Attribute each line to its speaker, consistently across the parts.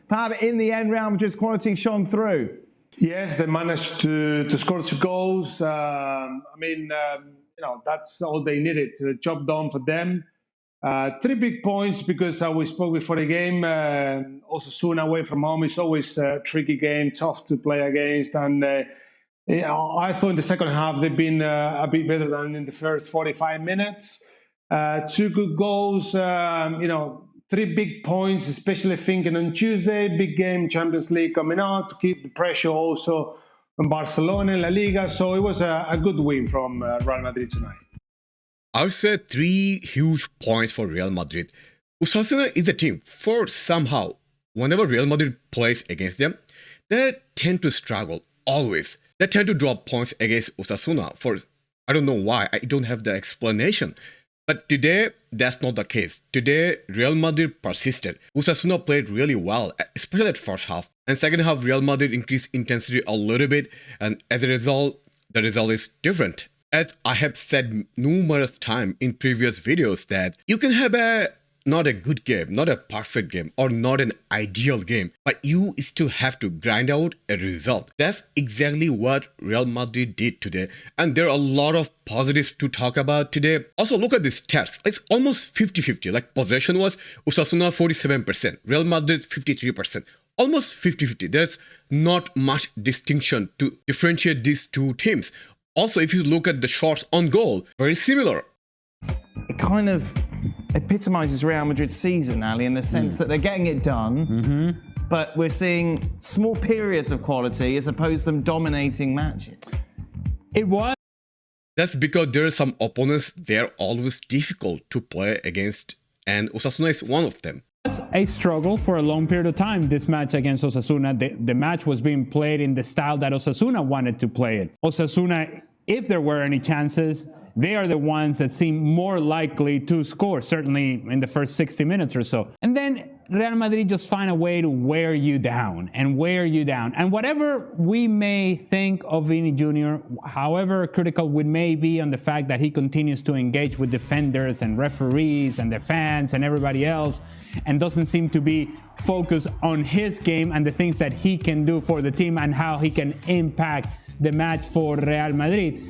Speaker 1: Pab, in the end, Real Madrid's quality shone through.
Speaker 2: Yes, they managed to score 2 goals. That's all they needed. Job done for them. 3 big points because we spoke before the game. Osasuna away from home is always a tricky game, tough to play against. And I thought in the second half they've been a bit better than in the first 45 minutes. 2 good goals, 3 big points, especially thinking on Tuesday, big game, Champions League coming out to keep the pressure also on Barcelona in La Liga. So it was a good win from Real Madrid tonight.
Speaker 3: I would say 3 huge points for Real Madrid. Osasuna is a team for somehow, whenever Real Madrid plays against them, they tend to struggle, always. They tend to drop points against Osasuna for, I don't know why, I don't have the explanation. But today, that's not the case. Today, Real Madrid persisted. Osasuna played really well, especially at first half. And second half, Real Madrid increased intensity a little bit. And as a result, the result is different. As I have said numerous times in previous videos that you can have not a good game, not a perfect game, or not an ideal game, but you still have to grind out a result. That's exactly what Real Madrid did today, and there are a lot of positives to talk about today. Also, look at these stats. It's almost 50-50. Like possession was Osasuna 47%, Real Madrid 53%. Almost 50-50. There's not much distinction to differentiate these two teams. Also, if you look at the shots on goal, very similar.
Speaker 1: It kind of epitomizes Real Madrid's season, Ali, in the sense that they're getting it done, but we're seeing small periods of quality as opposed to them dominating matches.
Speaker 4: It was.
Speaker 3: That's because there are some opponents they're always difficult to play against, and Osasuna is one of them.
Speaker 4: It was a struggle for a long period of time, this match against Osasuna. The match was being played in the style that Osasuna wanted to play it. Osasuna, if there were any chances, they are the ones that seem more likely to score, certainly in the first 60 minutes or so. And then Real Madrid just find a way to wear you down and wear you down. And whatever we may think of Vini Jr., however critical we may be on the fact that he continues to engage with defenders and referees and the fans and everybody else and doesn't seem to be focused on his game and the things that he can do for the team and how he can impact the match for Real Madrid.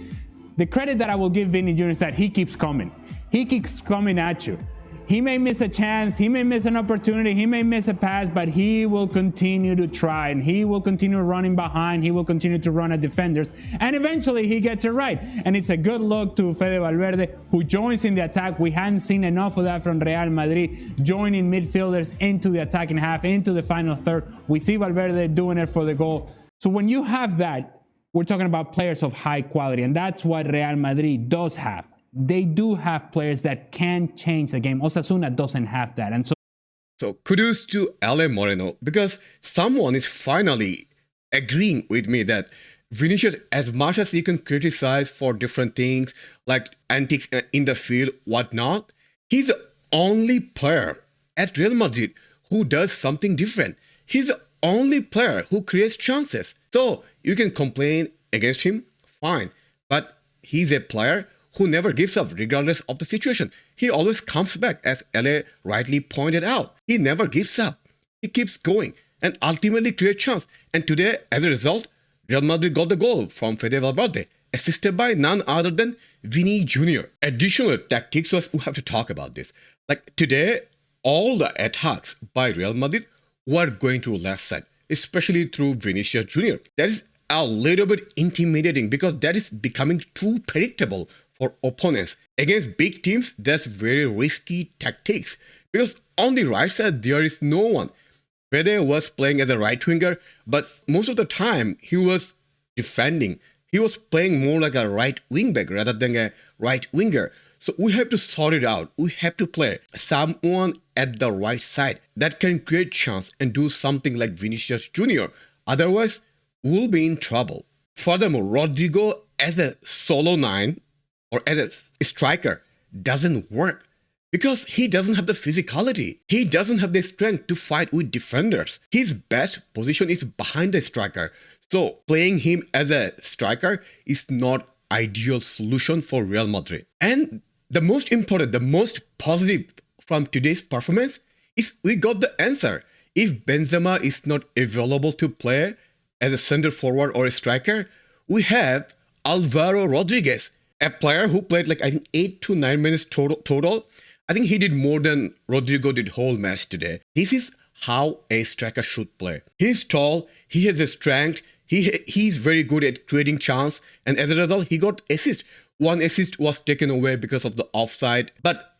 Speaker 4: The credit that I will give Vini Jr. is that he keeps coming. He keeps coming at you. He may miss a chance, he may miss an opportunity, he may miss a pass, but he will continue to try and he will continue running behind, he will continue to run at defenders, and eventually he gets it right. And it's a good look to Fede Valverde, who joins in the attack. We hadn't seen enough of that from Real Madrid, joining midfielders into the attacking half, into the final third. We see Valverde doing it for the goal. So when you have that, we're talking about players of high quality, and that's what Real Madrid does have. They do have players that can change the game. Osasuna doesn't have that. And
Speaker 3: so kudos to Ale Moreno, because someone is finally agreeing with me that Vinicius, as much as you can criticize for different things like antics in the field, whatnot, he's the only player at Real Madrid who does something different. He's the only player who creates chances. So you can complain against him, fine. But he's a player who never gives up regardless of the situation. He always comes back, as Ale rightly pointed out. He never gives up. He keeps going and ultimately creates chance. And today, as a result, Real Madrid got the goal from Fede Valverde, assisted by none other than Vini Jr. Additional tactics was, we have to talk about this. Like today, all the attacks by Real Madrid were going to left side, especially through Vinicius Jr. That is a little bit intimidating because that is becoming too predictable for opponents. Against big teams, that's very risky tactics because on the right side, there is no one. Fede was playing as a right winger, but most of the time, he was defending. He was playing more like a right wing back rather than a right winger. So we have to sort it out. We have to play someone at the right side that can create chance and do something like Vinicius Jr. Otherwise, we'll be in trouble. Furthermore, Rodrigo as a solo 9 or as a striker doesn't work because he doesn't have the physicality. He doesn't have the strength to fight with defenders. His best position is behind the striker. So playing him as a striker is not ideal solution for Real Madrid. And the most important, the most positive from today's performance is we got the answer. if Benzema is not available to play as a center forward or a striker, we have Alvaro Rodriguez, a player who played like I think 8 to 9 minutes total. I think he did more than Rodrigo did whole match today. This is how a striker should play. He's tall, he has a strength, he's very good at creating chance, and as a result, he got assist. One assist was taken away because of the offside, but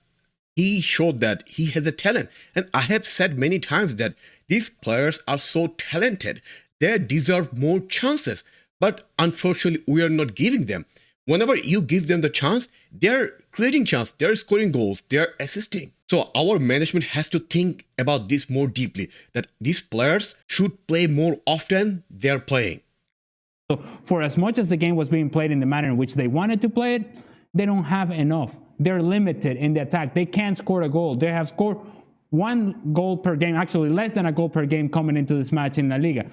Speaker 3: he showed that he has a talent. And I have said many times that these players are so talented. They deserve more chances, but unfortunately, we are not giving them. Whenever you give them the chance, they're creating chance, they're scoring goals, they're assisting. So our management has to think about this more deeply, that these players should play more often they're playing.
Speaker 4: So for as much as the game was being played in the manner in which they wanted to play it, they don't have enough. They're limited in the attack. They can't score a goal. They have scored 1 goal per game, actually less than a goal per game coming into this match in La Liga.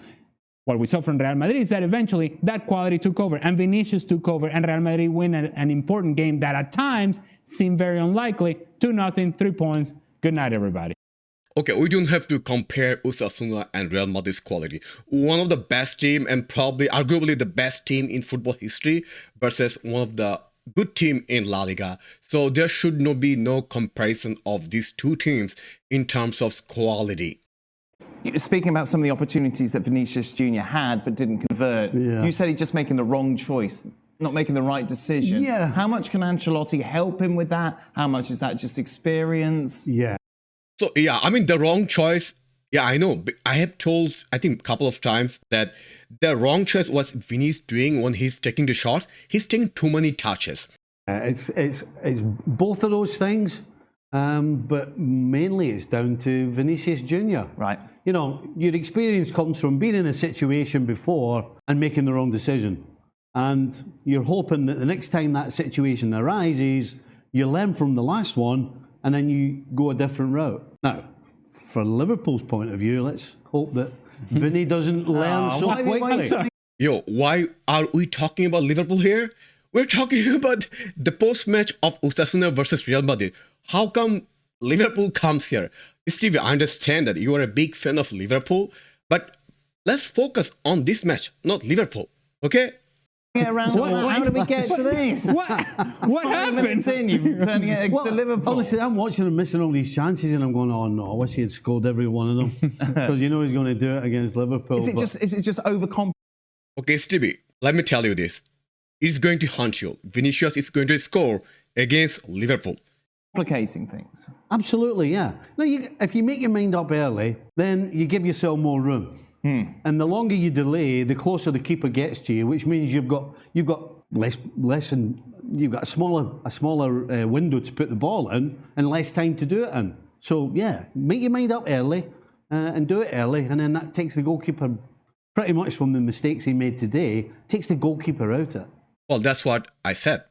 Speaker 4: What we saw from Real Madrid is that eventually that quality took over and Vinicius took over and Real Madrid win an important game that at times seemed very unlikely. 2-0, 3 points. Good night, everybody.
Speaker 3: Okay, we don't have to compare Osasuna and Real Madrid's quality. One of the best team and probably arguably the best team in football history versus one of the good team in La Liga. So there should be no comparison of these two teams in terms of quality.
Speaker 1: Speaking about some of the opportunities that Vinicius Jr. had but didn't convert, you said he's just making the wrong choice, not making the right decision.
Speaker 5: Yeah.
Speaker 1: How much can Ancelotti help him with that? How much is that just experience?
Speaker 5: Yeah.
Speaker 3: So, yeah, I mean, the wrong choice, yeah, I know. I have told, I think, a couple of times that the wrong choice was Vini's doing when he's taking the shots. He's taking too many touches.
Speaker 5: It's both of those things, but mainly it's down to Vinicius Jr.
Speaker 1: Right.
Speaker 5: You know, your experience comes from being in a situation before and making the wrong decision. And you're hoping that the next time that situation arises, you learn from the last one and then you go a different route. Now, for Liverpool's point of view, let's hope that Vini doesn't learn so quickly.
Speaker 3: Yo, why are we talking about Liverpool here? We're talking about the post-match of Osasuna versus Real Madrid. How come Liverpool comes here? Stevie, I understand that you are a big fan of Liverpool, but let's focus on this match, not Liverpool, okay?
Speaker 1: How did we get to this?
Speaker 4: What happened?
Speaker 1: Minutes in, you're turning it to Liverpool.
Speaker 5: Honestly, I'm watching him missing all these chances and I'm going, oh no, I wish he had scored every one of them. Because you know he's going to do it against Liverpool.
Speaker 1: Is it just overconfidence?
Speaker 3: Okay, Stevie, let me tell you this. It's going to haunt you. Vinicius is going to score against Liverpool.
Speaker 1: Complicating things.
Speaker 5: Absolutely, yeah. Now, if you make your mind up early, then you give yourself more room. And the longer you delay, the closer the keeper gets to you, which means you've got less and you've got a smaller window to put the ball in and less time to do it in. So yeah, make your mind up early and do it early, and then that takes the goalkeeper pretty much from the mistakes he made today. Takes the goalkeeper out of it.
Speaker 3: Well, that's what I said.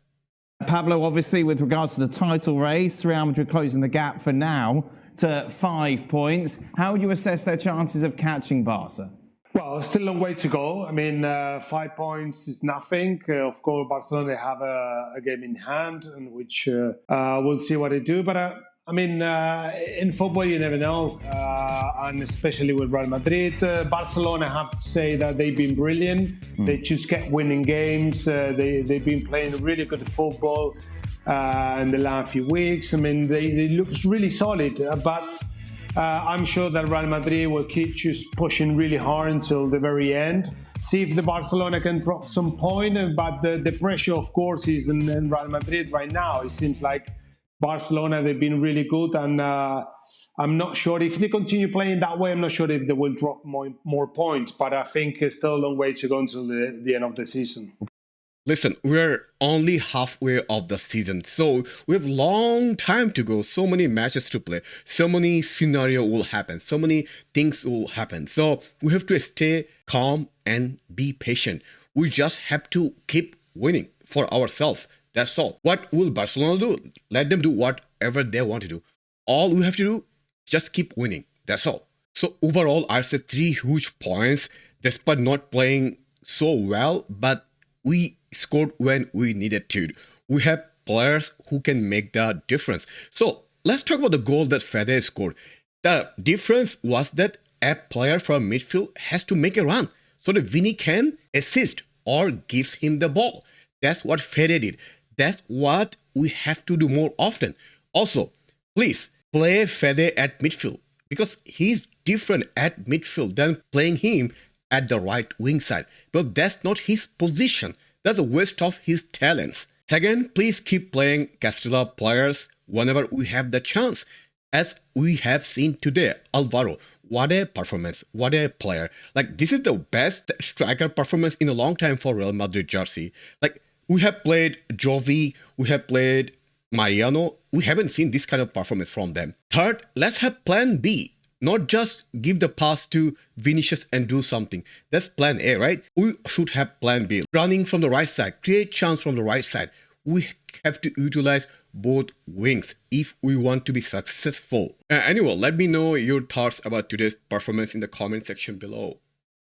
Speaker 1: Pablo, obviously, with regards to the title race, Real Madrid closing the gap for now to 5 points. How would you assess their chances of catching Barca?
Speaker 2: Well, still a long way to go. I mean, 5 points is nothing. Of course, Barcelona have a game in hand, in which we'll see what they do. But I mean, in football, you never know, and especially with Real Madrid. Barcelona, I have to say that they've been brilliant. They just kept winning games. They've been playing really good football in the last few weeks. I mean, they look really solid, but I'm sure that Real Madrid will keep just pushing really hard until the very end. See if the Barcelona can drop some point, but the pressure, of course, is in Real Madrid right now. It seems like Barcelona, they've been really good, and I'm not sure if they continue playing that way. I'm not sure if they will drop more points, but I think it's still a long way to go until the end of the season.
Speaker 3: Listen, we're only halfway of the season, so we have long time to go. So many matches to play, so many scenario will happen, so many things will happen. So we have to stay calm and be patient. We just have to keep winning for ourselves. That's all. What will Barcelona do? Let them do whatever they want to do. All we have to do is just keep winning. That's all. So overall, I'd say 3 huge points despite not playing so well, but we scored when we needed to. We have players who can make the difference. So let's talk about the goal that Fede scored. The difference was that a player from midfield has to make a run so that Vini can assist or gives him the ball. That's what Fede did. That's what we have to do more often. Also, please play Fede at midfield because he's different at midfield than playing him at the right wing side. But that's not his position. That's a waste of his talents. Second, please keep playing Castilla players whenever we have the chance. As we have seen today, Alvaro, what a performance, what a player. Like, this is the best striker performance in a long time for Real Madrid jersey. Like, we have played Jovi, we have played Mariano. We haven't seen this kind of performance from them. Third, let's have plan B. Not just give the pass to Vinicius and do something. That's plan A, right? We should have plan B. Running from the right side, create chance from the right side. We have to utilize both wings if we want to be successful. Anyway, let me know your thoughts about today's performance in the comment section below.